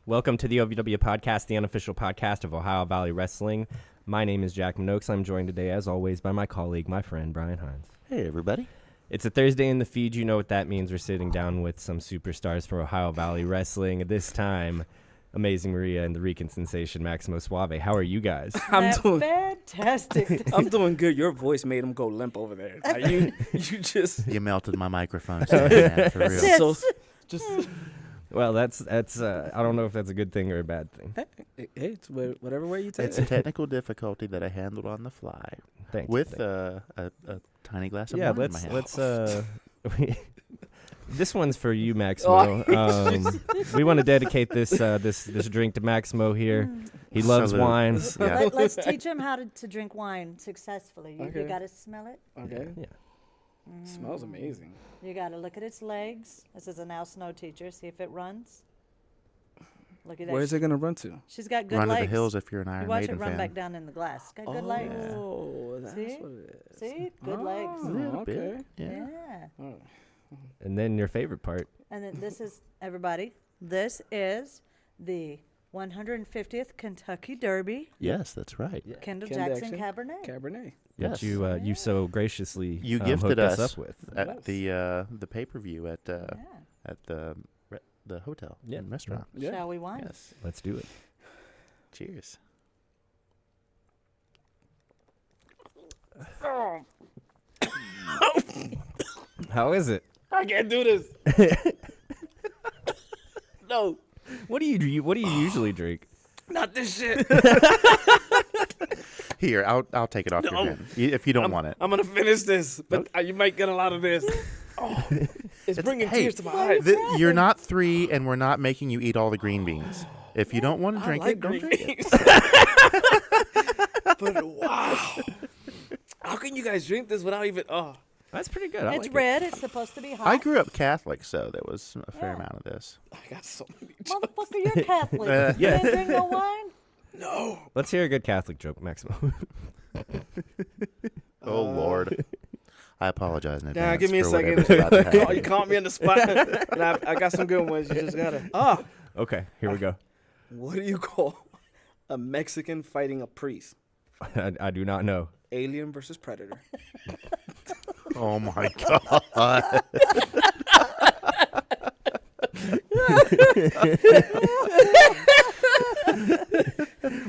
Welcome to the OVWP podcast, the unofficial podcast of Ohio Valley Wrestling. My name is Jack Minogues. I'm joined today, as always, by my colleague, my friend, Brian Hines. Hey, everybody. It's a Thursday in the feed. You know what that means. We're sitting down with some superstars from Ohio Valley Wrestling. This time, Amazing Maria and the Rican sensation, Maximo Suave. How are you guys? I'm doing fantastic. I'm doing good. Your voice made him go limp over there. Like, you just You melted my microphone. Man, for real. so just Well, that's I don't know if that's a good thing or a bad thing. hey, it's whatever way you take It's a technical difficulty that I handled on the fly Thanks. with a tiny glass of Yeah, wine in my hand. let's this one's for you, Maximo. We want to dedicate this drink to Maximo here. He loves Salute. wine. Yeah. Let's teach him how to drink wine successfully. You Okay. got to smell it. okay. Yeah. Smells amazing. You got to look at its legs. This is a now snow teacher. See if it runs. Look at that. Where's it gonna run to? She's got good Run legs. to the hills if you're an You Iron watch Maiden it run fan. back down in the glass. Got good legs. Oh, that's See? what it is. See? Good legs. A little bit. Okay. Yeah. Yeah. Oh. And then your favorite part. And then this is, everybody, this is the 150th Kentucky Derby. Yes, that's right. Kendall Ken Jackson Jackson. Cabernet. Cabernet. Yes. That you so graciously You hooked gifted us us up with. at the pay-per-view at the hotel and restaurant. Yeah. Shall we wine? Yes. Let's do it. Cheers. How is it? I can't do this. No, What do you usually drink? not this shit. Here, I'll take it off your No. hand if you don't want it. I'm gonna finish this, but you might get a lot of this. Oh, it's bringing hey, tears to my eyes. You're not 3, and we're not making you eat all the green beans. If you don't want to drink I like it, don't green drink it. beans. But wow, how can you guys drink this without even? Oh, That's pretty good. I It's like red. It's supposed to be hot. I grew up Catholic, so there was a fair Yeah. amount of this. I got so many. Motherfucker, you're Catholic. You Yeah. didn't drink no wine? No. it. Let's hear a good Catholic joke, Maximo. Oh Lord, I apologize in Nah, advance. give me a for second. whatever's about to You happen. caught me on the spot. And I got some good ones. You just gotta. Okay, here we go. What do you call a Mexican fighting a priest? I do not know. Alien versus Predator. Oh my God.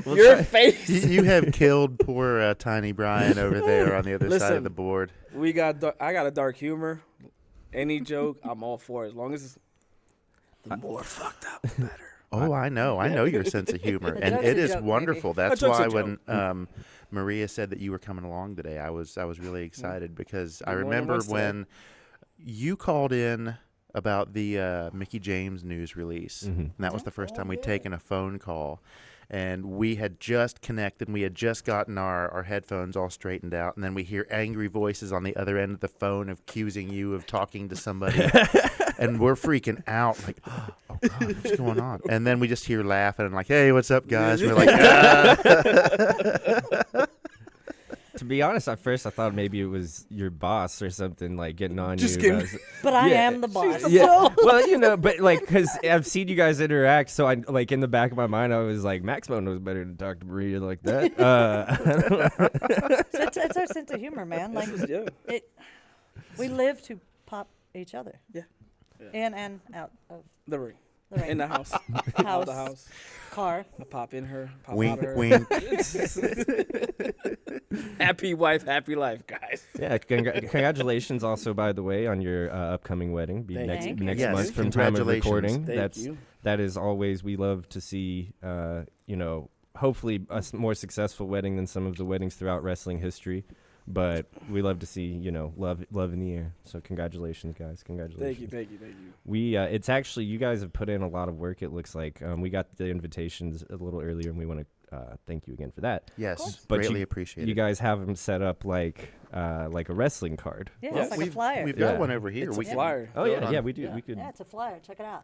Your face. You have killed poor tiny Brian over there on the other side Listen. of the board. I got a dark humor. Any joke, I'm all for it. As long as it's the more fucked up, the better. Oh, I know. I know your sense of humor, A and joke's it a is joke, baby. wonderful. That's joke's a why when Maria said that you were coming along today, I was really excited because I More than remember once today. when you called in about the Mickey James news release, and that was the first time we'd taken a phone call. And we had just connected, and we had just gotten our headphones all straightened out, and then we hear angry voices on the other end of the phone accusing you of talking to somebody, and we're freaking out, like, oh God, what's going on? And then we just hear laughing and like, hey, what's up, guys? And we're like, To be honest, at first I thought maybe it was your boss or something like getting on Just you. kidding. guys. But I Yeah. am the boss. Yeah, well, you know, but like, cause I've seen you guys interact, so I like in the back of my mind, I was like, Maximo knows better to talk to Maria like that. It's our sense of humor, man. Like Yeah. we live to pop each other. Yeah. In and out of The ring. the ring. In the house. Out house, the house. car. I pop in her. Pop wink, out her. wink. Happy wife, happy life, guys. Yeah, congratulations also, by the way, on your upcoming wedding. Be Thank next you. next Yes, month from time of congratulations. recording. Thank you. That is always, we love to see, you know, hopefully a more successful wedding than some of the weddings throughout wrestling history. But we love to see, you know, love in the air. So congratulations, guys. Congratulations. Thank you. We it's actually, you guys have put in a lot of work, it looks like. We got the invitations a little earlier, and we want to thank you again for that. Yes, But greatly you appreciated. guys have them set up like a wrestling card. Yeah, Yes. it's like a flyer. We've Yeah. got one over here. It's We a can- flyer. Oh, Throw it yeah, on. yeah, we do. Yeah. We could. Yeah, it's a flyer. Check it out.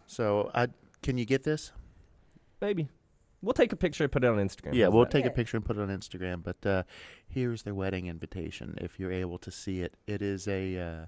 So can you get this? Maybe. We'll take a picture and put it on Instagram. Yeah, How's we'll that? take a Yeah. picture and put it on Instagram. But here's their wedding invitation. If you're able to see it, it is a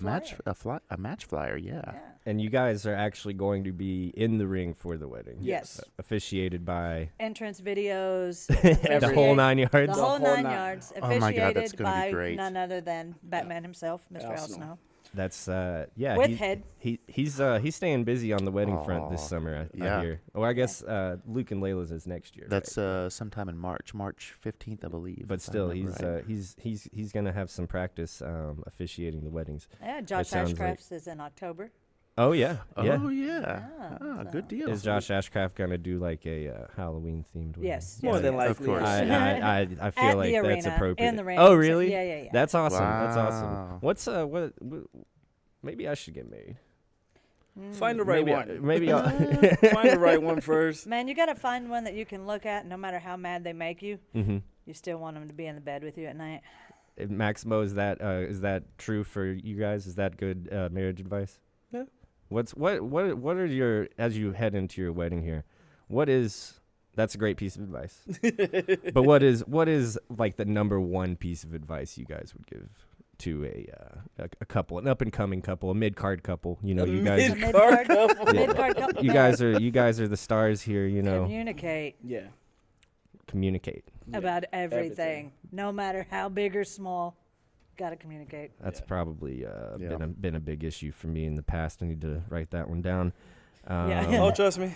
a match flyer. Yeah. Yeah. And you guys are actually going to be in the ring for the wedding. Yes. Officiated by Entrance videos. the whole 9 yards. The whole whole 9 nine. yards. Oh my God, that's Officiated gonna be by great. none other than Batman himself, Mr. Al Al Snow. Snow. That's yeah. With head. He's staying busy on the wedding front this Aw, summer. I yeah. hear. Or I guess Luke and Layla's is next year. That's right? sometime in March 15th, I believe. But if I still, remember he's right. he's gonna have some practice officiating the weddings. Yeah, Josh sounds like- Ashcrafts is in October. Oh yeah, yeah. Oh yeah. Yeah, Good so- deal. Is Josh Ashcraft gonna do like a Halloween themed? Yes. More yes, than yes. likely. Of course. I feel At like the that's arena, appropriate. in the ring. Oh really? Yeah, yeah, yeah. That's awesome. That's Wow. awesome. What's what? Maybe I should get married. Find the right maybe one. maybe I'll Find the right one first. Man, you got to find one that you can look at no matter how mad they make you. mm-hmm. You still want them to be in the bed with you at night. Maximo, is that true for you guys? Is that good marriage advice? Yeah. What are your, as you head into your wedding here? That's a great piece of advice. But what is like the number one piece of advice you guys would give to a couple, an up and coming couple, a mid card couple? You know, you guys, A Mid-card couple. Yeah. Mid-card couple. you guys are the stars here. You know, Communicate Yeah. communicate. Yeah. about everything. Everything. No matter how big or small, got to communicate. That's Yeah. probably Yeah. been a big issue for me in the past. I need to write that one down. Yeah. Oh, trust me.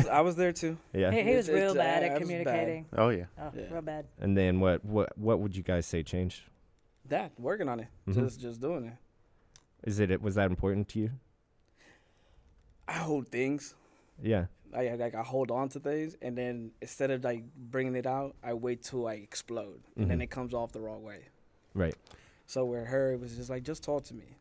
I was there too. Yeah. He was It's- real it's- bad I at was communicating. Oh yeah. Oh, Yeah. real bad. And then what would you guys say changed? That working on it. Mhm. Just doing it. Was that important to you? I hold things. Yeah. I hold on to things, and then instead of like bringing it out, I wait till I explode, and then Mhm. it comes off the wrong way. Right. So with her, it was just like, just talk to me.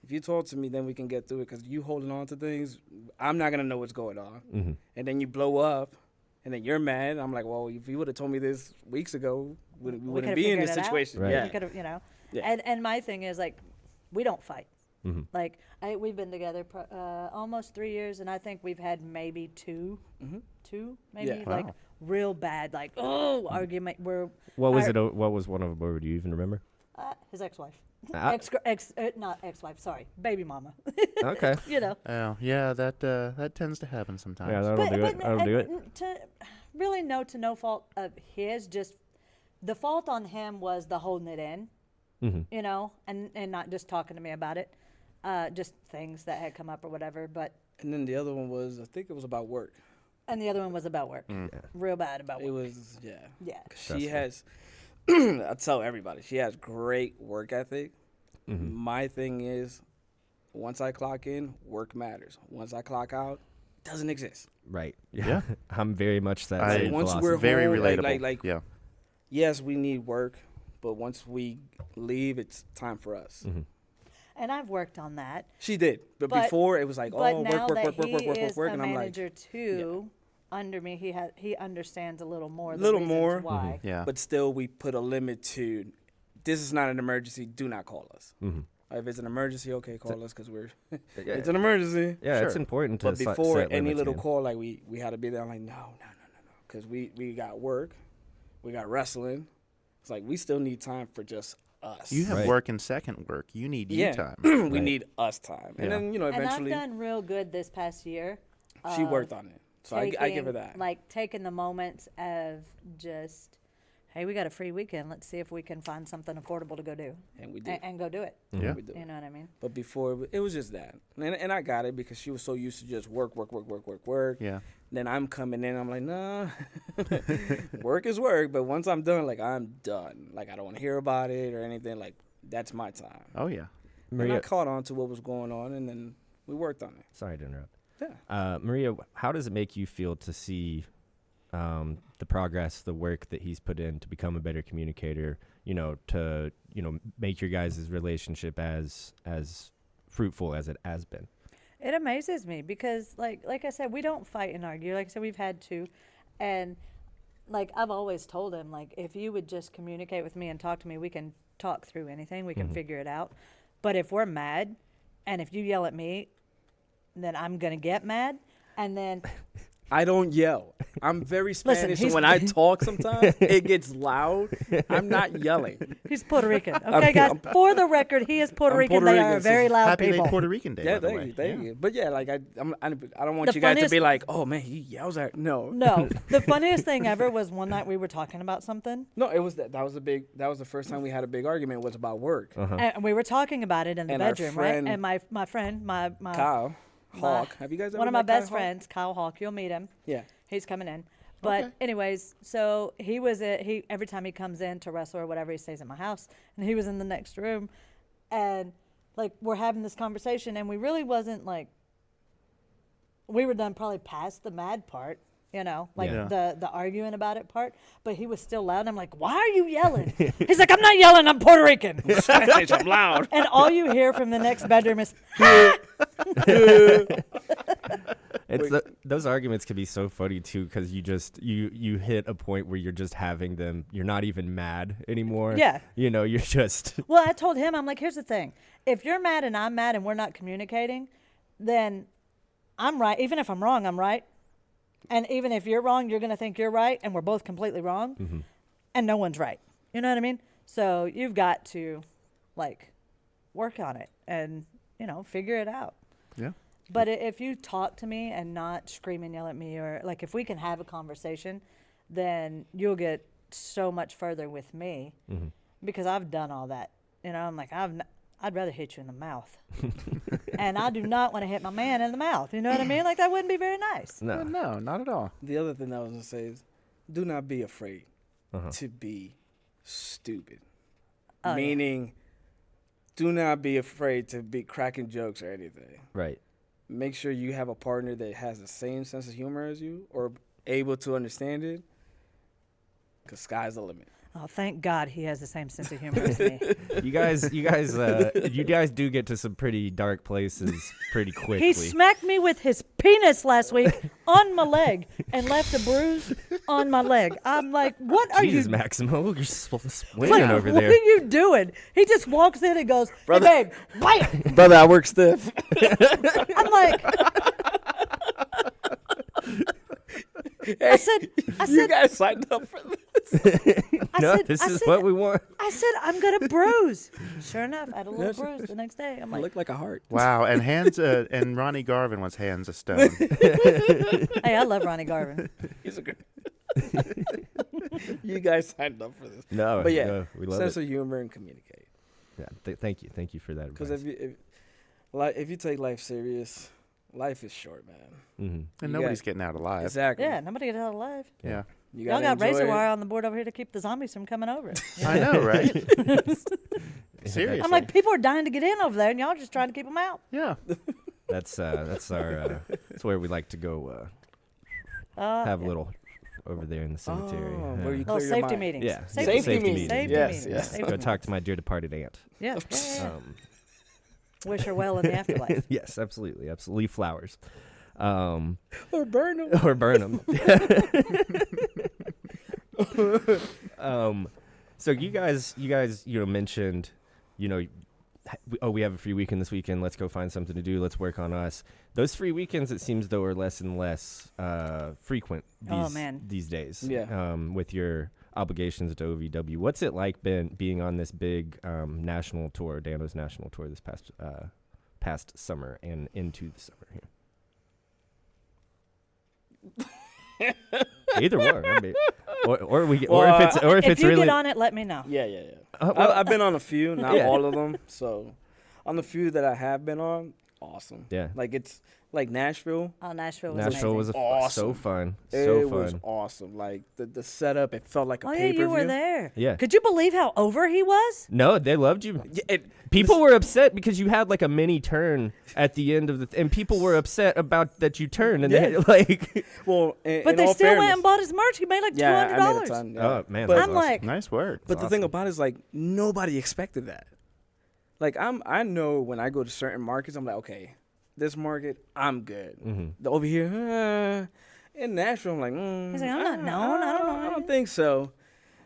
If you talk to me, then we can get through it. Because you holding on to things, I'm not gonna know what's going on, Mm-hmm. and then you blow up, and then you're mad. I'm like, well, if you would have told me this weeks ago, we wouldn't could've be in figured this it out. situation. Right. Yeah. You could have, you know. Yeah. And my thing is like, we don't fight. Mm-hmm. Like we've been together almost 3 years, and I think we've had maybe two maybe Yeah. like Wow. real bad like argument. Where What was Our- it? What was one of them? Or do you even remember? his ex-wife, Ah, not ex-wife, sorry, baby mama. okay. You know. Oh yeah. That tends to happen sometimes. Yeah, that'll do it. That'll do it. To really no fault of his, just the fault on him was the holding it in, Mm-hmm. you know, and not just talking to me about it, just things that had come up or whatever. But And then the other one was, I think it was about work. and the other one was about work, real bad about work. It was, yeah. Yeah. 'Cause she Stressful. has, I tell everybody, she has great work ethic. Mm-hmm. My thing is, once I clock in, work matters. Once I clock out, doesn't exist. Right. Yeah. I'm very much that I- same once philosophy. we're Very home, relatable. like- yeah. Yes, we need work, but once we leave, it's time for us. Mm-hmm. And I've worked on that. She did, but But- before it was like, But oh, now work, that work, work, he work, work, is work, a and I'm like, manager too, under me, he understands a little more. The Little reasons more. Why? Yeah. but still, we put a limit to, this is not an emergency. Do not call us. Mm-hmm. If it's an emergency, okay, call us because we're. Yeah, It's an emergency. yeah, it's Sure. important to But before set any limits, little man. call, like we had to be there. I'm like, no, because we got work, we got wrestling. It's like we still need time for just us. You have Right. work and second work. You need you Yeah. time. we Right. need us time, and Yeah. then And eventually I've done real good this past year. she of worked on it. So I give her taking- that. Like taking the moments of just, hey, we got a free weekend. Let's see if we can find something affordable to go do, And we did. and go do it. Yeah. We did. You know what I mean? But before it was just that, and I got it because she was so used to just work. Yeah. Then I'm coming in. I'm like, nah, work is work. But once I'm done, like I'm done. Like I don't want to hear about it or anything. Like that's my time. Oh yeah. And I Maria, caught on to what was going on, and then we worked on it. sorry to interrupt. Yeah. Maria, how does it make you feel to see the progress, the work that he's put in to become a better communicator? You know, to make your guys' relationship as fruitful as it has been. It amazes me because, like I said, we don't fight and argue. Like I said, we've had to, and like I've always told him, like if you would just communicate with me and talk to me, we can talk through anything. We can figure it out. But if we're mad, and if you yell at me, then I'm gonna get mad, and then I don't yell. I'm very Spanish, he's- so when I talk sometimes, it gets loud. I'm not yelling. He's Puerto Rican. Okay, I'm- guys. For the record, he is Puerto I'm Rican. Puerto They are Rican, so very loud Happy people. Puerto Rican Day, Yeah, by the thank way. you, thank Yeah. you. But yeah, like I don't want The you guys to funniest- be like, oh man, he yells at. No, No, the funniest thing ever was one night we were talking about something, no. It was that was the first time we had a big argument. Was about work. and we were talking about it in the And our bedroom, friend- right? And my friend, my Kyle Hawk. Have you guys ever one of my met Kyle best Hawk? friends, Kyle Hawk. You'll meet him. Yeah. He's coming in. But Okay. anyways, so he every time he comes in to wrestle or whatever, he stays at my house, and he was in the next room, and like we're having this conversation, and we really wasn't like, we were done probably past the mad part, like Yeah. the arguing about it part, but he was still loud. And I'm like, why are you yelling? He's like, I'm not yelling, I'm Puerto Rican. I'm loud. And all you hear from the next bedroom is, Those arguments can be so funny too, because you hit a point where you're just having them. You're not even mad anymore. Yeah. You're just. well, I told him, I'm like, here's the thing. If you're mad and I'm mad and we're not communicating, then I'm right. Even if I'm wrong, I'm right. And even if you're wrong, you're going to think you're right, and we're both completely wrong, and no one's right. You know what I mean? So you've got to, like, work on it and, figure it out. Yeah. But if you talk to me and not scream and yell at me, or, like, if we can have a conversation, then you'll get so much further with me because I've done all that. I'm like, I'd rather hit you in the mouth. And I do not want to hit my man in the mouth. You know what I mean? Like, that wouldn't be very nice. No. No, not at all. The other thing I was gonna say is, do not be afraid to be stupid. Oh, yeah. Meaning, do not be afraid to be cracking jokes or anything. Right. Make sure you have a partner that has the same sense of humor as you or able to understand it. Cause sky's the limit. Oh, thank God he has the same sense of humor as me. You guys do get to some pretty dark places pretty quickly. He smacked me with his penis last week on my leg and left a bruise on my leg. I'm like, what are Jesus, you Maximo, you're swinging like, over what there. are you doing? He just walks in and goes, Brother. hey, babe, bam! Brother, I work stiff. I'm like, I said, You guys signed up for this. This is what we want. I said, I'm going to bruise. Sure enough, I had a little bruise the next day. I'm I like, look like a heart. Wow, and and Ronnie Garvin was hands of stone. hey, I love Ronnie Garvin. He's a good. You guys signed up for this. No, But yeah, no, we love sense it. of humor and communicate. Yeah, thank you for that. Because Advice. if you take life serious, life is short, man. And You nobody's got- getting out alive. Exactly. Yeah, nobody gets out alive. Yeah. You Y'all gotta got razor enjoy it. wire on the board over here to keep the zombies from coming over. I know, right? Seriously. I'm like, people are dying to get in over there, and y'all just trying to keep them out. Yeah. That's that's where we like to go. Have a little over there in the cemetery. Oh, Yeah. where you Little clear your safety mind. meetings. Yeah, Safety meetings. Safety Yes, meetings. yes. Safety Go talk to my dear departed aunt. Yeah. Yeah. Wish her well in the afterlife. Yes, absolutely. Leave flowers. Or burn them. Or burn them. So you guys, mentioned, we have a free weekend this weekend. Let's go find something to do. Let's work on us. Those free weekends, it seems though, are less and less frequent these days. Yeah. With your obligations to OVW, what's it like being on this big national tour, Dano's national tour, this past summer and into the summer here? Either one, I mean, or if If it's you really get on it, let me know. Yeah. well, I've been on a few, not Yeah. all of them. So, on the few that I have been on, awesome. Yeah. Like it's like Nashville. Oh, Nashville was Nashville was amazing. Awesome. so fun, It was awesome. Like the setup, it felt like a Oh, yeah, pay-per-view. you were there. Yeah. Could you believe how over he was? No, they loved you. Yeah, People were upset because you had like a mini turn at the end of and people were upset about that you turned, and they Yeah. like, well, But they still went and bought his merch. He made like yeah, $200. I made a ton. Yeah. oh man, But- that's I'm awesome. like, Nice work. But the thing about it is, like, nobody expected that. Like, I know when I go to certain markets, I'm like, okay, this market, I'm good. Over here, in Nashville, I'm like, He's like, I'm not known. I don't know. I don't think so.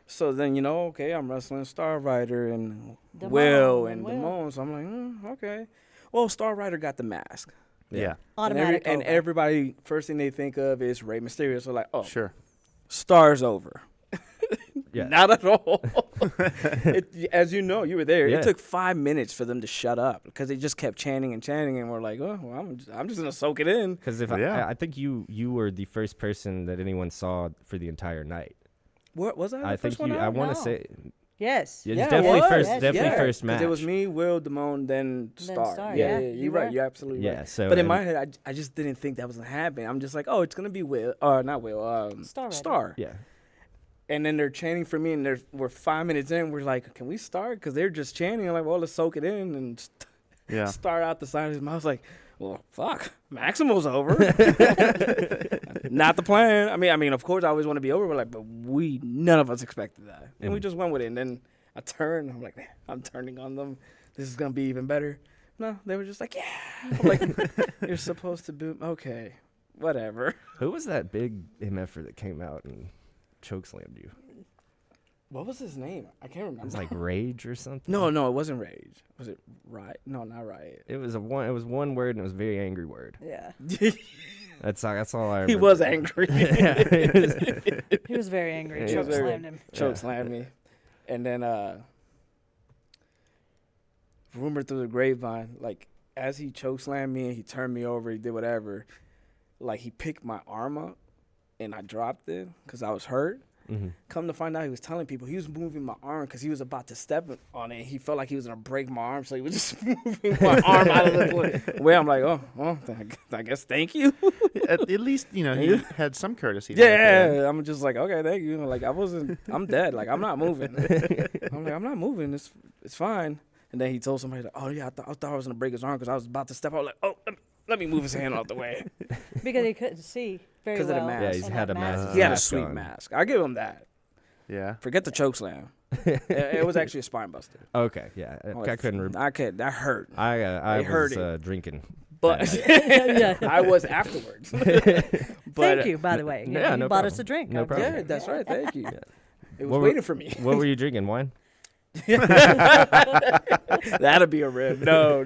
So then, okay, I'm wrestling Star Rider and Damone Will and and Will. Damone. So I'm like, okay. Well, Star Rider got the mask. Yeah. Automatic. And over. everybody, first thing they think of is Rey Mysterio. So like, oh, Sure. Star's over. Yeah. Not at all. As you know, you were there. Yeah. It took 5 minutes for them to shut up because they just kept chanting and chanting, and we're like, oh, well, I'm just gonna soak it in. Because if Yeah. I think you were the first person that anyone saw for the entire night. What was I? The I first think one you. I out? want to No. say Yes. it's Yeah, definitely it was. first. Yes, Definitely Yeah, first 'cause match. it was me, Will, Damone, then Star. Star, Yeah, yeah. you're You right. were. You're absolutely Yeah. right. So, But in and- my head, I just didn't think that was gonna happen. I'm just like, oh, it's gonna be Will, or not Will, Star. Star. yeah. And then they're chanting for me, and we're 5 minutes in. We're like, can we start? Because they're just chanting. I'm like, well, let's soak it in and Yeah. start out the side of his mouth. I was like, well, fuck, Maximo's over. Not the plan. I mean, of course, I always want to be over. We're like, but none of us expected that, and we just went with it. And then I turned. I'm like, man, I'm turning on them. This is gonna be even better. No, they were just like, yeah. I'm like, you're supposed to boom. Okay, whatever. Who was that big MFer that came out and chokeslammed you? What was his name? I can't It remember. was like Rage or something. No, it wasn't Rage. Was it Riot? No, not Riot. It was one. It was one word, and it was a very angry word. Yeah. That's all I remember. He was angry. Yeah, it was- He was very angry. Yeah, he was Choke very- slammed him. Choke slammed me. And then rumor through the grapevine, like as he choke slammed me and he turned me over, he did whatever, like he picked my arm up and I dropped it because I was hurt. Mhm. Come to find out, he was telling people he was moving my arm because he was about to step on it. He felt like he was gonna break my arm, so he was just moving my arm out of the way. I'm like, oh, well, I guess thank you. At least, you know, he had some courtesy. there at the end. Yeah, I'm just like, okay, thank you. Like I'm dead. Like I'm not moving. I'm like, I'm not moving. It's fine. And then he told somebody, like, oh yeah, I thought I was gonna break his arm because I was about to step out. Like, oh, let me move his hand out the way. Because he couldn't see very 'Cause of the well. mask. Yeah, he's and had that a mask. He had a Mask sweet on. mask. I give him that. Yeah. Forget the choke slam. it was actually a spine buster. Okay, yeah. I'm I like, couldn't. That hurt. I They heard was drinking. But Yeah. I was afterwards. But, Thank you, by the way. Yeah, you no bought us problem. a drink. No I problem. Yeah, that's right. Thank you. Yeah. It was What were- waiting for me. What were you drinking? Wine? That'd be a rib. No.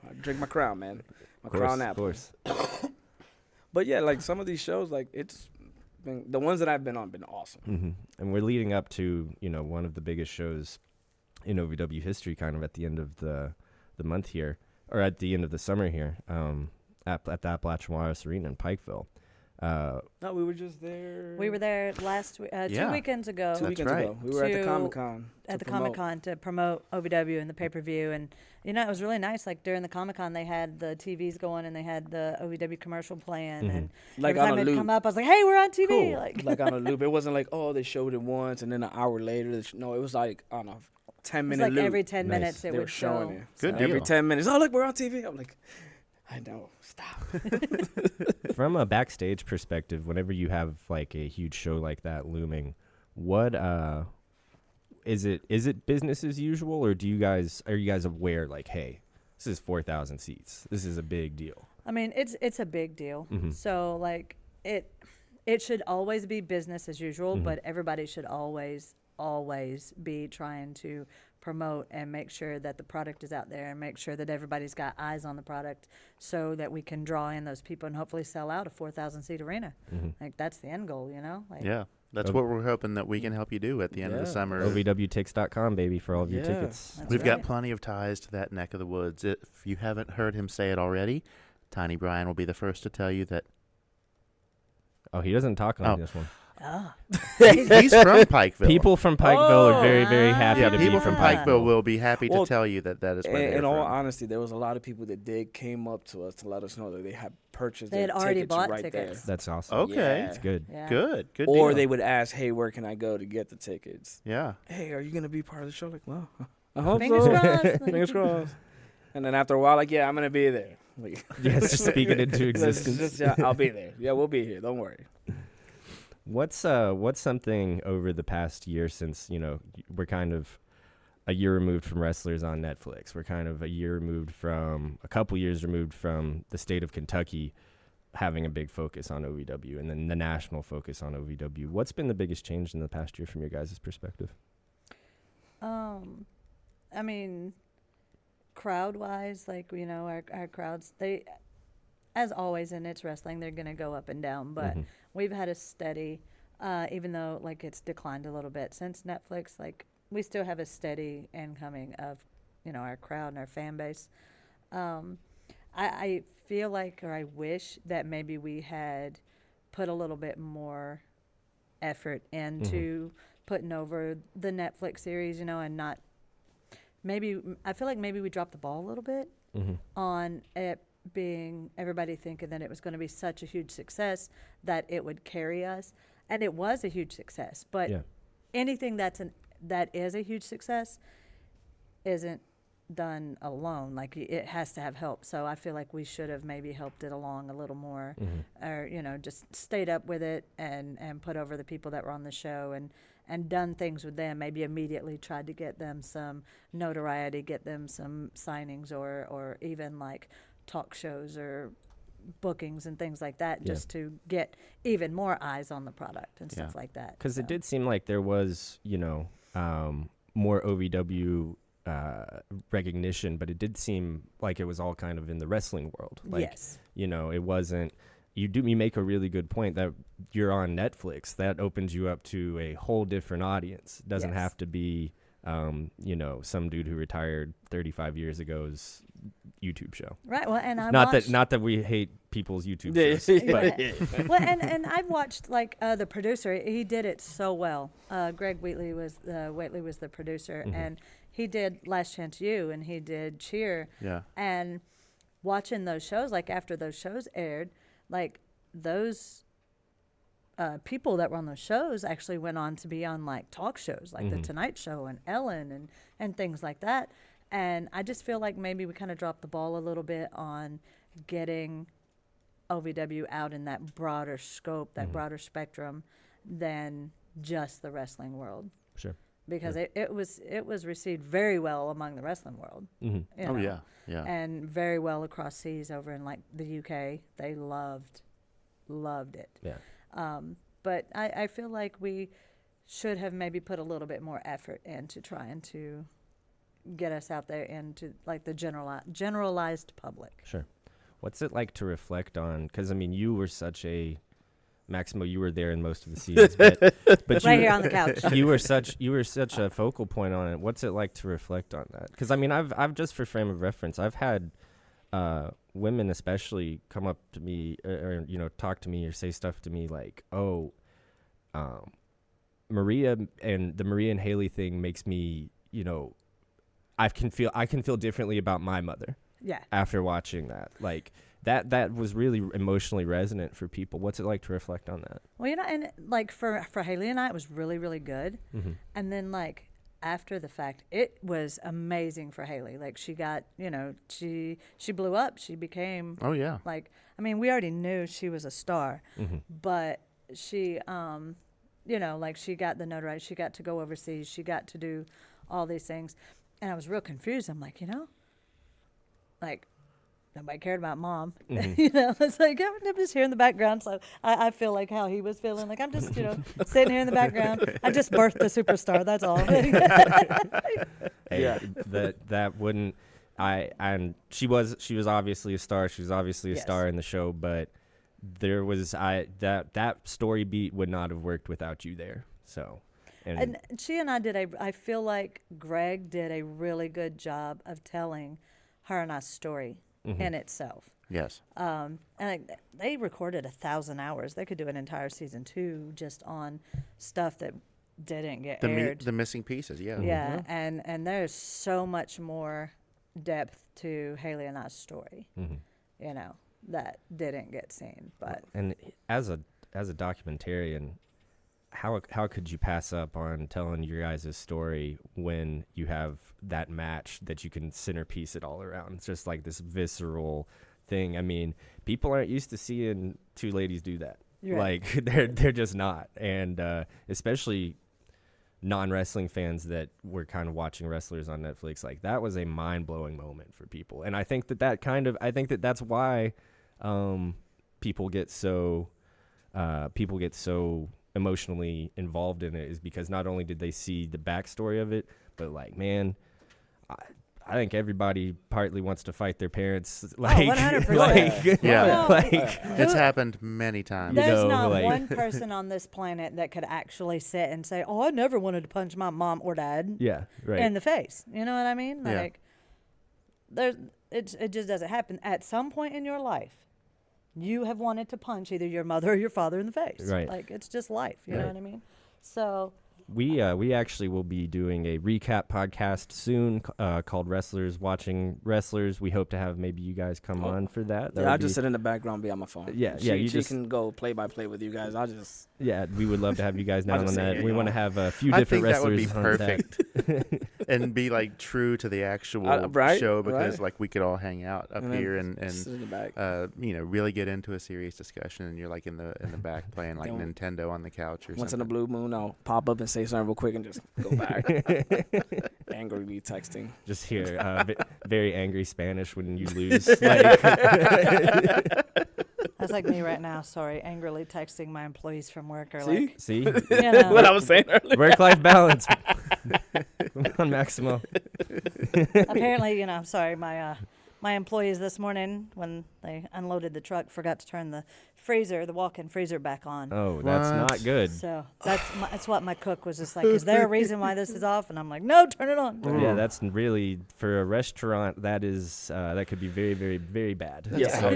I drink my Crown, man. My Crown Of apple. course. But yeah, like some of these shows, like it's been, the ones that I've been on, been awesome. Hmm. And we're leading up to one of the biggest shows in OVW history, kind of at the end of the month here, or at the end of the summer here, at the Appalachian Wireless Arena in Pikeville. No, we were just there. We were there last 2 Yeah. weekends ago. two That's weekends right. ago. We were at the To- Comic Con. At the Comic Con to promote OVW and the pay per view, and it was really nice. Like during the Comic Con, they had the TVs going and they had the OVW commercial playing, and Like every on time a it'd loop. come up, I was like, "Hey, we're on TV!" Cool. Like, Like on a loop. It wasn't like, oh, they showed it once and then an hour later. No, it was like on a 10-minute it's like loop. every 10 Nice. minutes it they were would showing show. it. Good Every deal. 10 minutes. Oh, look, we're on TV. I'm like, I know. Stop. From a backstage perspective, whenever you have like a huge show like that looming, what is it business as usual, or are you guys aware, like, hey, this is 4,000 seats, this is a big deal? I mean, it's a big deal. Mhm. So like it should always be business as usual, Mhm. but everybody should always be trying to promote and make sure that the product is out there and make sure that everybody's got eyes on the product so that we can draw in those people and hopefully sell out a 4,000 seat arena. Like that's the end goal, Like, Yeah. That's Oh. what we're hoping that we can help you do at the end of the Yeah. summer. OVWTix.com, baby, for all of your Yeah. tickets. That's We've right. got plenty of ties to that neck of the woods. If you haven't heard him say it already, Tiny Brian will be the first to tell you that Oh, he doesn't talk on Oh. this one. Ah. he's from Pikeville. People from Pikeville are very, very Oh, happy yeah, to people be from Pikeville. Pikeville will be happy Well, to tell you that is where they're In all from. honesty, there was a lot of people that came up to us to let us know that they had purchased They had their already tickets bought right tickets. That's awesome. Okay. Yeah. That's good. Yeah. Good there. deal. Or they would ask, hey, where can I go to get the tickets? Yeah. Hey, are you going to be part of the show? Like, well, I hope Fingers so. crossed. Fingers crossed. And then after a while, like, yeah, I'm going to be there. Like, Yeah, it's just speaking into let's existence. just, yeah, I'll be there. Yeah, we'll be here. Don't worry. What's something over the past year, since we're kind of a year removed from wrestlers on Netflix, we're kind of a couple years removed from the state of Kentucky having a big focus on OVW and then the national focus on OVW. What's been the biggest change in the past year from your guys' perspective? I mean, crowd wise, like, our crowds, as always, and it's wrestling, they're going to go up and down. But we've had a steady, even though like it's declined a little bit since Netflix. Like we still have a steady incoming of, our crowd and our fan base. I feel like, or I wish that maybe we had put a little bit more effort into putting over the Netflix series, and not maybe. I feel like maybe we dropped the ball a little bit on it being everybody thinking that it was going to be such a huge success that it would carry us, and it was a huge success. But anything that is a huge success isn't done alone. Like it has to have help. So I feel like we should have maybe helped it along a little more, or just stayed up with it and put over the people that were on the show and done things with them. Maybe immediately tried to get them some notoriety, get them some signings, or even like talk shows or bookings and things like that, just to get even more eyes on the product and stuff like that. Because it did seem like there was, more OVW recognition, but it did seem like it was all kind of in the wrestling world. Like, it wasn't. You make a really good point that you're on Netflix. That opens you up to a whole different audience. It doesn't have to be, some dude who retired 35 years ago's YouTube show. Right. Well, and not that we hate people's YouTube shows. But well, and I've watched like the producer. He did it so well. Greg Wheatley was the producer, and he did Last Chance U, and he did Cheer. Yeah. And watching those shows, like after those shows aired, like those people that were on those shows actually went on to be on like talk shows, like The Tonight Show and Ellen and things like that. And I just feel like maybe we kind of dropped the ball a little bit on getting OVW out in that broader scope, that broader spectrum than just the wrestling world. Sure. Because it was received very well among the wrestling world. Yeah. And very well across seas over in like the UK. They loved it. Yeah. But I feel like we should have maybe put a little bit more effort into trying to get us out there into like the generalized public. Sure. What's it like to reflect on? Because you were such a Maximo. You were there in most of the seasons, but right here on the couch. You were such a focal point on it. What's it like to reflect on that? Because I've just for frame of reference, I've had women especially come up to me or talk to me or say stuff to me like, Maria and Haley thing makes me I can feel differently about my mother. Yeah. After watching that, like that was really emotionally resonant for people. What's it like to reflect on that? Well, and like for Haley and I, it was really, really good. And then like after the fact, it was amazing for Haley. Like she got, she blew up. She became. Oh yeah. Like we already knew she was a star, but she, like she got the notoriety. She got to go overseas. She got to do all these things. And I was real confused. I'm like, like nobody cared about mom. It's like I'm just here in the background. So I feel like how he was feeling. Like I'm just, sitting here in the background. I just birthed a superstar. That's all. Hey, that wouldn't. And she was obviously a star. She was obviously a star in the show. But there was that story beat would not have worked without you there. So. And she and I feel like Greg did a really good job of telling her and I's story in itself. Yes. And they recorded 1,000 hours. They could do an entire season 2 just on stuff that didn't get aired. The missing pieces, yeah. Yeah, and there's so much more depth to Haley and I's story, that didn't get seen. But and as a documentarian, how could you pass up on telling your guys' story when you have that match that you can centerpiece it all around? It's just like this visceral thing. People aren't used to seeing two ladies do that. Right. Like they're just not. And especially non-wrestling fans that were kind of watching wrestlers on Netflix, like that was a mind-blowing moment for people. And I think that's why people get so emotionally involved in it, is because not only did they see the backstory of it, but like, man, I think everybody partly wants to fight their parents. 100%. Yeah. It's happened many times. There's not one person on this planet that could actually sit and say, "Oh, I never wanted to punch my mom or dad in the face." You know what I mean? Like, it just doesn't happen. At some point in your life, you have wanted to punch either your mother or your father in the face. Right. Like, it's just life. You know what I mean? So. We actually will be doing a recap podcast soon called Wrestlers Watching Wrestlers. We hope to have maybe you guys come on for that. I'll just sit in the background, be on my phone. She can go play by play with you guys. We would love to have you guys down on that. We want to have a few different wrestlers. That would be perfect. And be like true to the actual show, because like we could all hang out up here and sit in the back. Really get into a serious discussion, and you're like in the back playing like Nintendo on the couch or something. Once in a blue moon, I'll pop up and say something real quick and just go back. Angry me texting. Just hear very angry Spanish when you lose. That's like me right now. Sorry, angrily texting my employees from work. Or See? You know. What I was saying earlier. Work-life balance. On Maximo. Apparently, I'm sorry, my employees this morning, when they unloaded the truck, forgot to turn the walk-in freezer back on. Oh, that's not good. So that's what my cook was just like, is there a reason why this is off? And I'm like, no, turn it on. Yeah, that's really, for a restaurant, that could be very, very, very bad. Yes. So,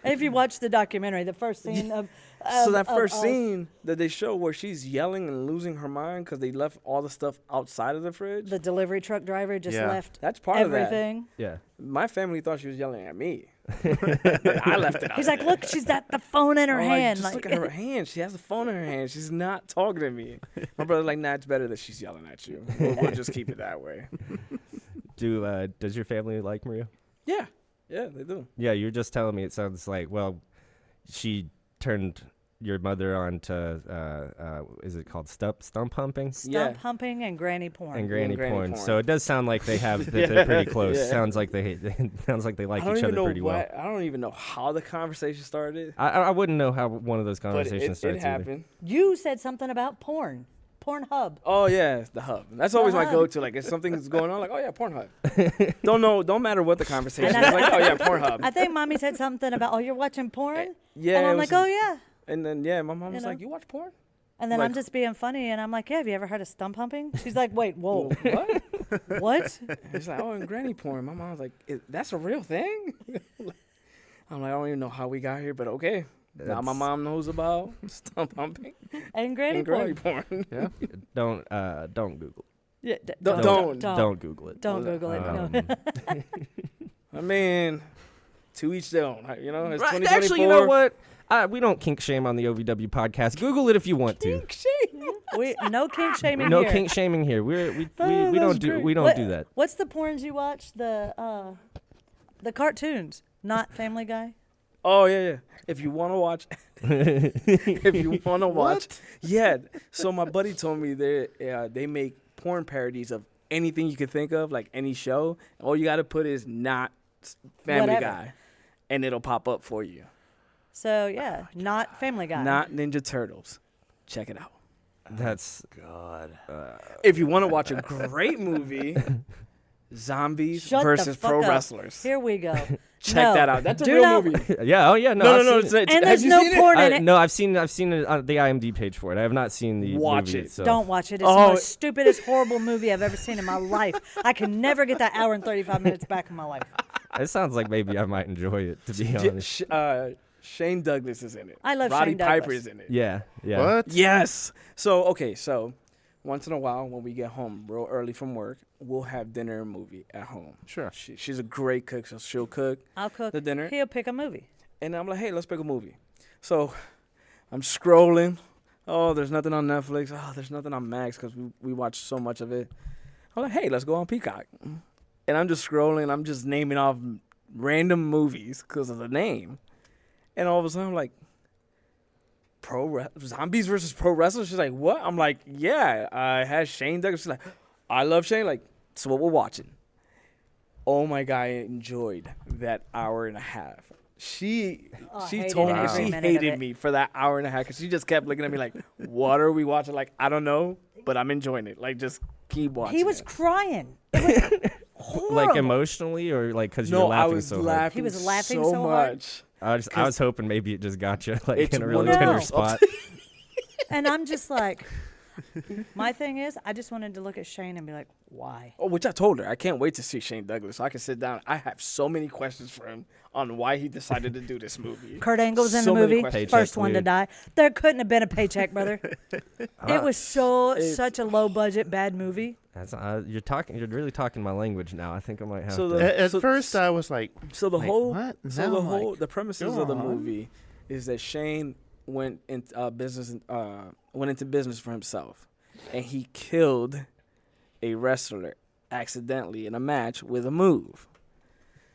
If you watch the documentary, the first scene of so that first scene that they show where she's yelling and losing her mind because they left all the stuff outside of the fridge. The delivery truck driver just left That's part everything. Of that. Yeah. My family thought she was yelling at me. I left it out. He's like, look, she's got the phone in her hand. Just look at her hand. She has the phone in her hand. She's not talking to me. My brother's like, nah, it's better that she's yelling at you. We'll just keep it that way. Does your family like Maria? Yeah. Yeah, they do. Yeah, you're just telling me it sounds like, well, she turned your mother on to, is it called stump humping? Stump humping and granny porn. And granny porn. So it does sound like they have, that they're pretty close. Yeah. Sounds like they like each other pretty well. I don't even know how the conversation started. I wouldn't know how one of those conversations starts. It happened. You said something about porn. Pornhub. Oh yeah, the hub. That's always my go-to. Like if something's going on, like, oh yeah, Pornhub. Don't matter what the conversation is. Like, oh yeah, Pornhub. I think Mommy said something about, oh, you're watching porn? Yeah. And I'm like, oh yeah. And then my mom was like, you watch porn? And then I'm just being funny, and I'm like, yeah, have you ever heard of stump humping? She's like, wait, whoa, what? What? She's like, oh, and granny porn. My mom's like, that's a real thing? I'm like, I don't even know how we got here, but okay. Now my mom knows about stump humping and granny porn. Yeah. Don't Google. Yeah. Don't Google it. Don't Google it. No. I mean, to each their own. You know, it's 2024. Actually, you know what? We don't kink shame on the OVW podcast. Google it if you want to. Kink shame? No kink shaming. No here. kink shaming here. We don't do that. What's the porns you watch? The cartoons, not Family Guy. Oh yeah. If you want to watch, yeah. So my buddy told me they make porn parodies of anything you could think of, like any show. All you got to put is not Family Guy, and it'll pop up for you. So yeah, not Family Guy, not Ninja Turtles. Check it out. That's God. If you want to watch a great movie, Zombies versus Pro Wrestlers. Here we go. Check that out. That's a real movie. Yeah. Oh yeah. No. And there's no porn in it. No, I've seen it on the IMDb page for it. I have not seen the movie. It. So. Don't watch it. It's the most stupidest, horrible movie I've ever seen in my life. I can never get that hour and 35 minutes back in my life. It sounds like maybe I might enjoy it, to be honest. Shane Douglas is in it. I love Roddy Shane Douglas. Piper is in it. Yeah. What? Yes. So once in a while when we get home real early from work, we'll have dinner and movie at home. Sure. She's a great cook, so she'll cook. I'll cook the dinner. He'll pick a movie. And I'm like, hey, let's pick a movie. So I'm scrolling. Oh, there's nothing on Netflix. Oh, there's nothing on Max because we watch so much of it. I'm like, hey, let's go on Peacock. And I'm just scrolling. I'm just naming off random movies because of the name. And all of a sudden, I'm like, Zombies versus Pro Wrestlers? She's like, what? I'm like, yeah, I had Shane Douglas. She's like, I love Shane. Like, so what we're watching. Oh my God, I enjoyed that hour and a half. She told me she hated me for that hour and a half because she just kept looking at me like, what are we watching? Like, I don't know. but I'm enjoying it. Like, just keep watching. He was it. crying. It was horrible. Like emotionally, or like because you No, were I laughing was so hard? laughing. He was laughing so so hard. much. I was hoping maybe it just got you like It's in a really one of tender those- spot. And I'm just like, my thing is, I just wanted to look at Shane and be like, why? Oh, which I told her. I can't wait to see Shane Douglas so I can sit down. I have so many questions for him on why he decided to do this movie. Kurt Angle's in So the many movie, questions. first Paycheck one to cleared. die. There couldn't have been a paycheck, brother. It was such a low budget, bad movie. That's, you're really talking my language now. I think I might have So to. the- At So- first, I was like, So the Wait, whole, what? so Now the I'm whole, like, the premises go of the on. movie is that Shane went into business for himself, and he killed a wrestler accidentally in a match with a move.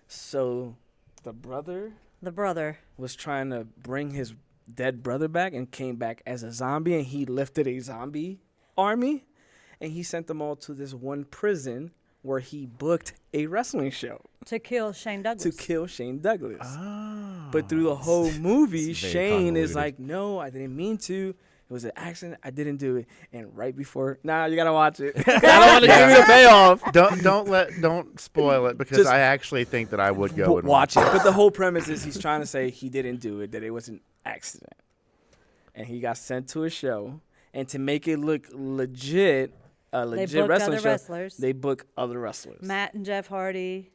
So the brother The brother. was trying to bring his dead brother back and came back as a zombie, and he lifted a zombie army, and he sent them all to this one prison where he booked a wrestling show To kill Shane Douglas. to kill Shane Douglas. oh. But through the whole movie, It's very Shane is convoluted. like, no, I didn't mean to. It was an accident. I didn't do it. And right before, you gotta watch it. I don't want to give you the payoff. Don't spoil it because Just I actually think that I would go and Watch it. But the whole premise is he's trying to say he didn't do it, that it was an accident. And he got sent to a show. And to make it look legit, a They legit booked wrestling other show, wrestlers. they book other wrestlers. Matt and Jeff Hardy,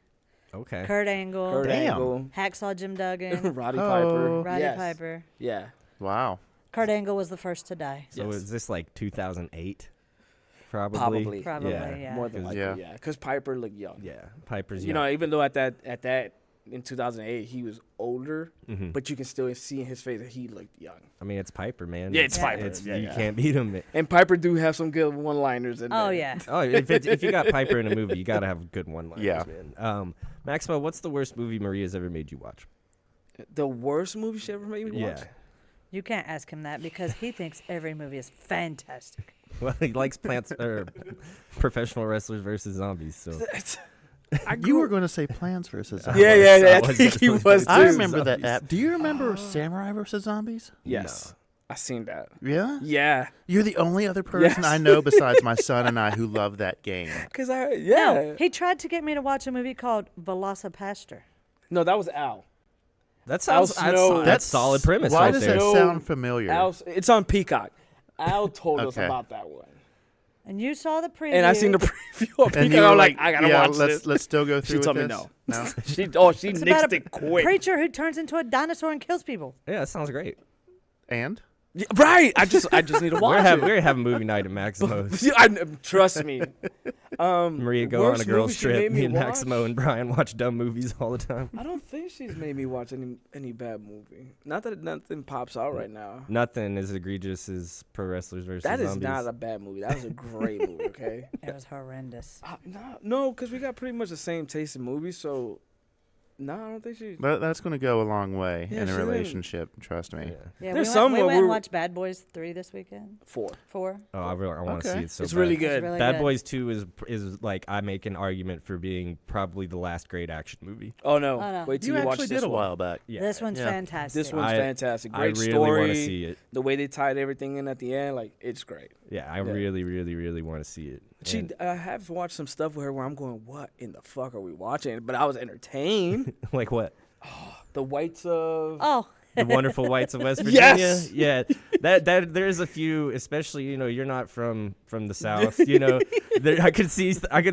Okay. Kurt Angle, Kurt Damn. Angle, Hacksaw Jim Duggan, Roddy Oh. Piper. Roddy Yes. Piper. Yeah. Wow. Kurt Angle was the first to die. So Yes. is this like 2008? Probably. Probably. Probably, Yeah. yeah. More than likely, Yeah. yeah. Because Piper looked young. Yeah. Piper's. You know, even though at that in 2008 he was older, Mhm. but you can still see in his face that he looked young. I mean, it's Piper, man. Yeah, it's Piper. It's, Yeah, you yeah. can't beat him. And Piper do have some good one-liners in Oh there. yeah. Oh, if you got Piper in a movie, you gotta have good one-liners, Yeah. man. Maximo, what's the worst movie Maria's ever made you watch? The worst movie she ever made me watch? Yeah. You can't ask him that because he thinks every movie is fantastic. Well, he likes plants or professional wrestlers versus zombies. So You were going to say Plants vs. I Zombies. Yeah, I was think he was too. I remember that Zombies. app. Do you remember Samurai vs. Zombies? Yes. I seen that. Yeah? Yeah. You're the only other person Yes. I know besides my son and I who love that game. Cause I No, he tried to get me to watch a movie called Velocipaster. No, that was Al. that sounds Al Snow. that's solid premise Why right does there. that No. sound familiar? It's on Peacock. Al told us Okay. about that one. And you saw the preview. And I seen the preview on and Peacock. you were I'm like, I gotta yeah, watch let's, this. Let's still go through with told me this. no. No? She It's about nixed a it quick. preacher who turns into a dinosaur and kills people. Yeah, that sounds great. And? Yeah, right. I just need to watch it. We're having movie night at Maximo's. Trust me. Maria go on a worst girls movie she trip. made me Me and watch? Maximo and Brian watch dumb movies all the time. I don't think she's made me watch any bad movie. Not that nothing pops out right now. Nothing as egregious as Pro Wrestlers versus That is Zombies. not a bad movie. That was a great movie. Okay. It was horrendous. No, because we got pretty much the same taste in movies. So, I don't think she. That's going to go a long way Yeah, in she a didn't- relationship, trust me. Yeah. Yeah, There's we some went, we where went and we're- watched Bad Boys 3 this weekend. 4. 4. Oh, I want to Okay. see it so It's bad. really It's good. really Bad good. Boys 2 is like I make an argument for being probably the last great action movie. Oh no! Oh, no. Wait till You you watch actually this did a one. while back. Yeah. This one's Yeah. fantastic. This one's I- fantastic. I Great really story. want to see it. The way they tied everything in at the end, like it's great. Yeah, I Yeah. really, really, really want to see it. And, I have watched some stuff with her where I'm going, what in the fuck are we watching? But I was entertained. like what? The Whites of. Oh, The Wonderful Whites of West Virginia. Yes! Yeah. That there's a few, especially, you're not from the South, I could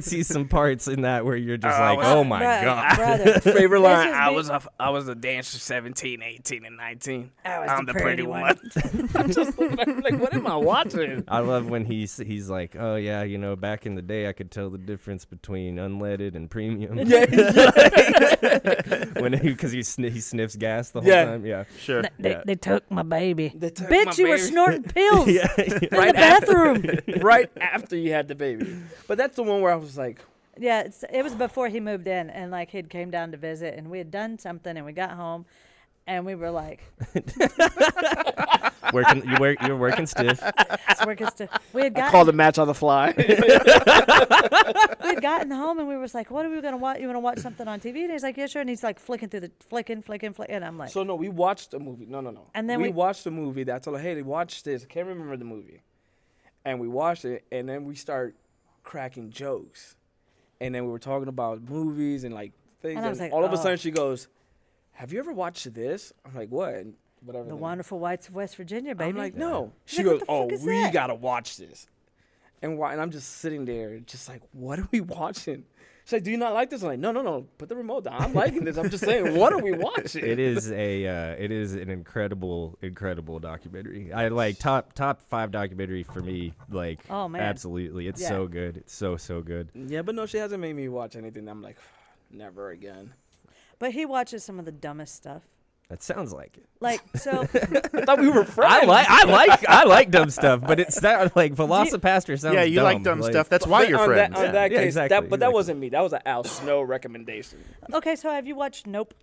see some parts in that where you're just like, oh my bruh, god. brother. Favorite This line, is I was a dancer 17, 18, and 19. I was I'm the the pretty pretty one. I'm just like, what am I watching? I love when he's like, oh yeah, back in the day I could tell the difference between unleaded and premium. Because he sniffs gas the whole Yeah. time. Yeah. Sure. They took my baby. They took Bitch, my you were baby. snorting pills in Right the bathroom. right after you had the baby. But that's the one where I was like, Yeah, it was before he moved in, and like he'd came down to visit, and we had done something, and we got home, and we were like, You're working stiff. "It's working still." We had call gotten, the match on the fly. we had gotten home, and we was like, "What are we gonna watch? You want to watch something on TV?" And he's like, "Yeah, sure." And he's like flicking through flicking, and I'm like, So no, we watched a movie. No. And then we we- watched a movie that I told her, hey, watch this. I can't remember the movie. and we watched it, and then we start cracking jokes, and then we were talking about movies and like things, And I was like, all of a oh. sudden she goes, "Have you ever watched this?" I'm like, "What?" And whatever. The thing. Wonderful Whites of West Virginia, baby. I'm like, "No." She's She like, goes, "What the "Oh, fuck is we that?" gotta watch this." And why? And I'm just sitting there, just like, "What are we watching?" She's like, "Do you not like this?" I'm like, "No. Put the remote down. I'm liking this. I'm just saying, what are we watching?" It is an incredible documentary. I like top 5 documentary for me. Like, Oh, man. absolutely, it's Yeah. so good. It's so good. Yeah, but no, she hasn't made me watch anything. I'm like, never again. But he watches some of the dumbest stuff. That sounds like it. Like, so, I thought we were friends. I like dumb stuff, but it's that like Velocipaster sounds. Yeah, you dumb. like dumb stuff. That's why you're on friends. That, on that Yeah, case, exactly, that exactly. wasn't me. That was an Al Snow recommendation. okay, so have you watched Nope?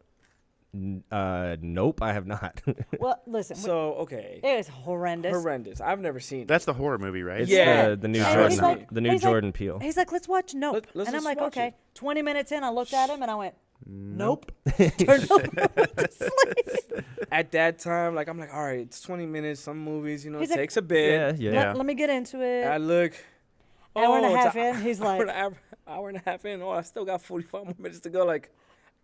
Nope, I have not. Well, listen, So okay, it is horrendous. horrendous. I've never seen. That's the horror movie, right? It's Yeah. the new And Jordan, he's like- the new he's like- Jordan Peele. He's like, let's watch Nope. Let's and I'm just like, watch okay. it. 20 minutes in, I looked at him and I went, nope. Turned over to sleep. At that time, like I'm like, all right, it's 20 minutes. Some movies, you know, He's it like- takes a bit. Yeah. Let me get into it. I look. Hour and a it's half in, he's hour like, and hour and a half in. Oh, I still got 45 more minutes to go. Like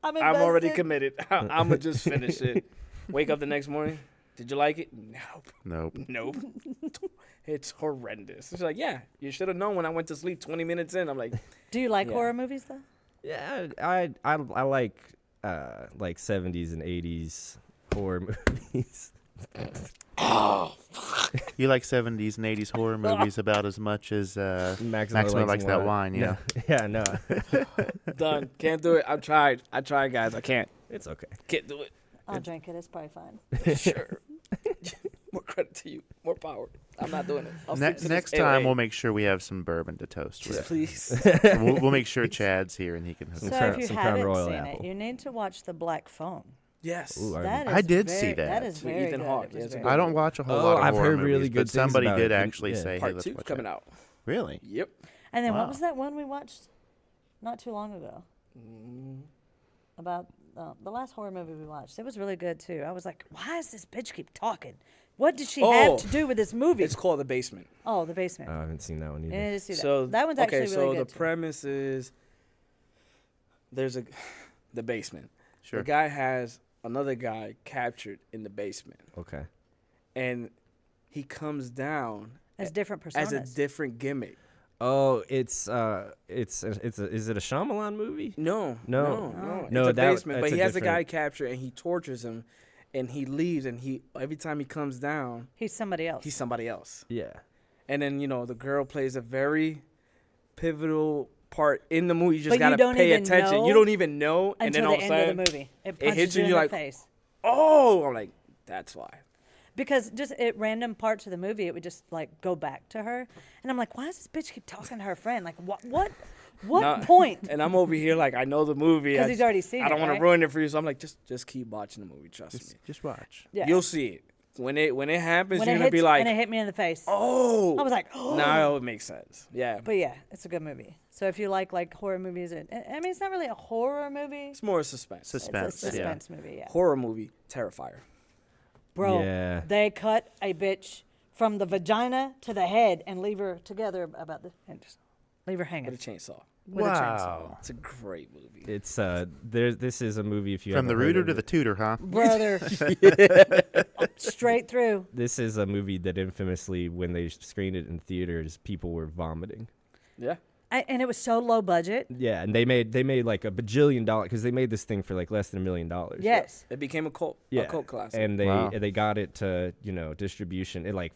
I'm I'm already invested. committed. I'm gonna just finish it. Wake up the next morning. Did you like it? Nope. Nope. It's horrendous. It's like, yeah, you should have known when I went to sleep 20 minutes in. I'm like, Do you like Yeah. horror movies, though? Yeah, I like 70s and 80s horror movies. You like 70s and 80s horror movies about as much as Maximo likes that wine, yeah. Yeah, no. done. Can't do it. I tried, guys. I can't. It's okay. Can't do it. I'll drink it. It's probably fine. Sure. More credit to you. More power. I'm not doing it. I'll stick to this Next time, AA. we'll make sure we have some bourbon to toast with. Please. we'll make sure Chad's here and he can have So some. Crown- if you some Crown haven't Royal seen apple. it, you need to watch The Black Phone. Yes. Ooh, That I is did very- see that. That is With very Ethan good. Hawke. It Yeah, was it's a very good I one. don't watch a whole Oh, lot of I've horror heard movies, really good but things somebody about did it. actually Yeah. say, hey, Part let's 2 watch coming that. out. Really? Yep. And then Wow. what was that one we watched not too long ago? About the last horror movie we watched. It was really good too. I was like, why does this bitch keep talking? What did she have Oh. to do with this movie? It's called The Basement. Oh, The Basement. I haven't seen that one You either. need to see that. So That one's actually okay. really So good the too. premise is there's the basement. Sure. The guy has another guy captured in the basement, Okay. and he comes down As different personas. as a different gimmick. Oh, is it a Shyamalan movie? No. No, It's a that- basement, that's but he a has a guy different- captured, and he tortures him, and he leaves, and he every time he comes down, He's somebody else. he's somebody else. Yeah. And then the girl plays a very pivotal part in the movie. You just But you gotta don't pay even attention. know You don't even know, and then until all the of a end sudden, of the movie. It it punches hits you you, in you're the like, face. oh, I'm like, that's why. Because just at random parts of the movie, it would just like go back to her, and I'm like, why does this bitch keep talking to her friend? Like, what Nah, point? And I'm over here like I know the movie 'Cause I he's just- already seen I don't it, want right? to ruin it for you, so I'm like, just keep watching the movie. Trust me. Just watch. Yeah. You'll see it when it happens. When You're it gonna be hits, like, and it hit me in the face. oh. I was like, oh. Now it makes sense. Yeah. But yeah, it's a good movie. So if you like horror movies, I mean, it's not really a horror movie. It's more suspense. Suspense. It's a suspense movie, yeah. Horror movie, Terrifier. Bro, Yeah. they cut a bitch from the vagina to the head and leave her together and just leave her hanging With a chainsaw. with a chainsaw. It's a great movie. It's this is a movie if you From the haven't heard rooter of to it. the tutor, huh? Brother, straight through. This is a movie that infamously, when they screened it in theaters, people were vomiting. Yeah. And it was so low budget. Yeah, and they made like $1 bajillion because they made this thing for like less than $1 million. Yes. It became a cult. Yeah, A cult classic. and Wow. they got it to distribution. It like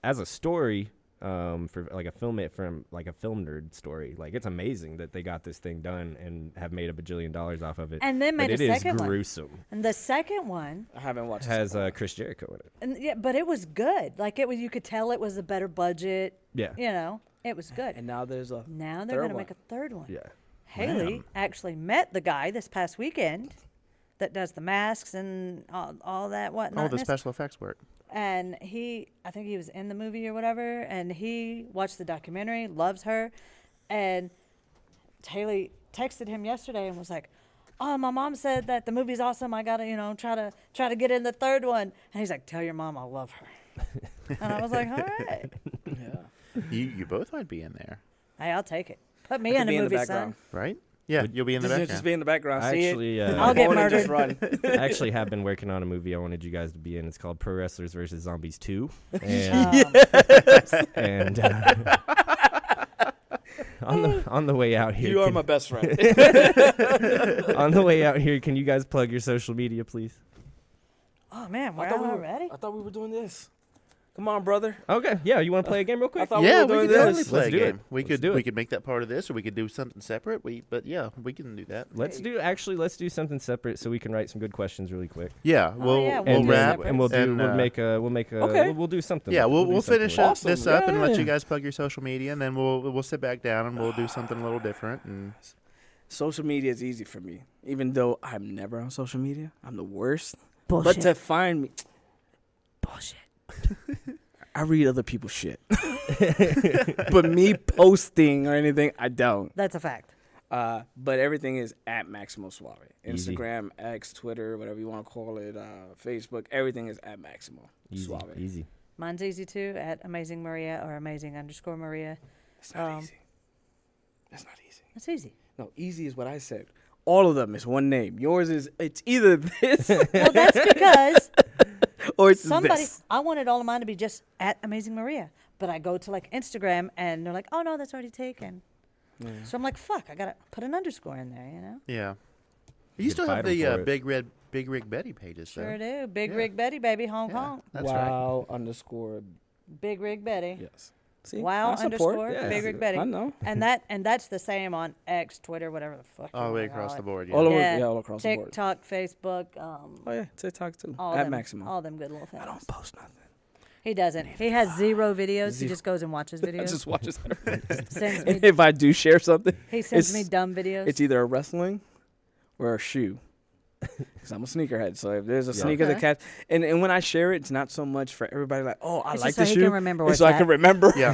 as a story for like a film nerd story. Like it's amazing that they got this thing done and have made $1 bajillion off of it. And then made but a it is second one. gruesome. And the second one, I haven't watched It has it. Chris Jericho in it. and yeah, but it was good. Like it was, you could tell it was a better budget. Yeah. It was good. And now there's a Now they're third going to one. make a third one. Yeah. Haley actually met the guy this past weekend that does the masks and all that whatnot. Oh, the special effects work. And I think he was in the movie or whatever, and he watched the documentary, loves her, and Haley texted him yesterday and was like, "Oh, my mom said that the movie's awesome. I gotta, try to get in the third one." And he's like, "Tell your mom I love her." And I was like, all right. Yeah. You both might be in there, Hey, I'll take it. Put me I could in be a in the movie, background. son. right? Yeah, you'll be in the Just background. be in the background. I See actually, it. I'll get Phone and just murdered. run. I actually have been working on a movie I wanted you guys to be in. It's called Pro Wrestlers vs. Zombies 2. And on the way out here, You are my best friend. on the way out here, can you guys plug your social media, please? Oh, man, we're I thought out we were- already? I thought we were doing this. Come on, brother. Okay, yeah, you want to play a game real quick? I thought Yeah, we were we doing could totally this. play a Let's do it. game. We Let's do we it. could make that part of this, or we could do something separate. But yeah, we can do that. Let's do something separate so we can write some good questions really quick. Yeah, we'll yeah, we'll we'll do wrap separate. and we'll and, make a Okay. we'll do something. Yeah, with it. we'll do something finish with it. Awesome. this up and let Yeah. you guys plug your social media, and then we'll sit back down and we'll do something a little different. And Social media is easy for me, even though I'm never on social media. I'm the worst. Bullshit. But to find me, Bullshit. I read other people's shit. But me posting or anything, I don't. That's a fact. But everything is at Maximo Suave. Easy. Instagram, X, Twitter, whatever you want to call it, Facebook, everything is at Maximo Suave. Easy. Mine's easy too, at Amazing Maria or Amazing_Maria. It's not Um, easy. That's not easy. It's easy. No, easy is what I said. All of them is one name. Yours is, it's either this Well, that's because or it's somebody, this. I wanted all of mine to be just at Amazing Maria. But I go to like Instagram and they're like, oh no, that's already taken. Yeah. So I'm like, fuck, I got to put an underscore in there, you know? yeah, You you could still have fight 'em the for it. Big Rig Betty pages, though. Sure do. Big Yeah. Rig Betty, baby, Hong Yeah, Kong. that's right. Wow underscore. Big Rig Betty. Yes. See, Wow I support. underscore Yeah. Big Rig Betty. I know. And that's the same on X, Twitter, whatever the fuck. All the you way wanna across call the it. board. All Yeah. over, Yeah. yeah, all across the board. TikTok, Facebook, Oh yeah, TikTok too. all At them, Maximo. all them good little I things. don't post nothing. He doesn't. He has 0 videos. He Zero. just goes and watches I videos. just watch his. Sends And me, if I do share something, he sends me it's- dumb videos. it's either a wrestling or a shoe. Because I'm a sneakerhead, so if there's a Yeah. sneaker that Okay. catch, and when I share it, it's not so much for everybody. Like, oh, I It's like just so the he shoe, can remember where and so I it's can at. remember. Yeah,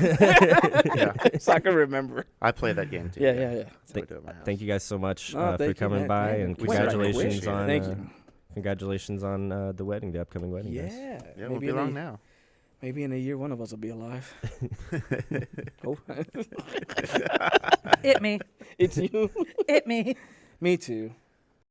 yeah. So I can remember. I play that game too. Yeah. That's what I do at my house. Thank you guys so much Oh, for thank you, coming man. by, Yeah, and we said I congratulations appreciate it. on Thank you. congratulations on the wedding, the upcoming wedding. guys. Yeah, Yeah, won't be long now. Maybe in a year, one of us will be alive. Oh, It me. it's you. It me. Me too.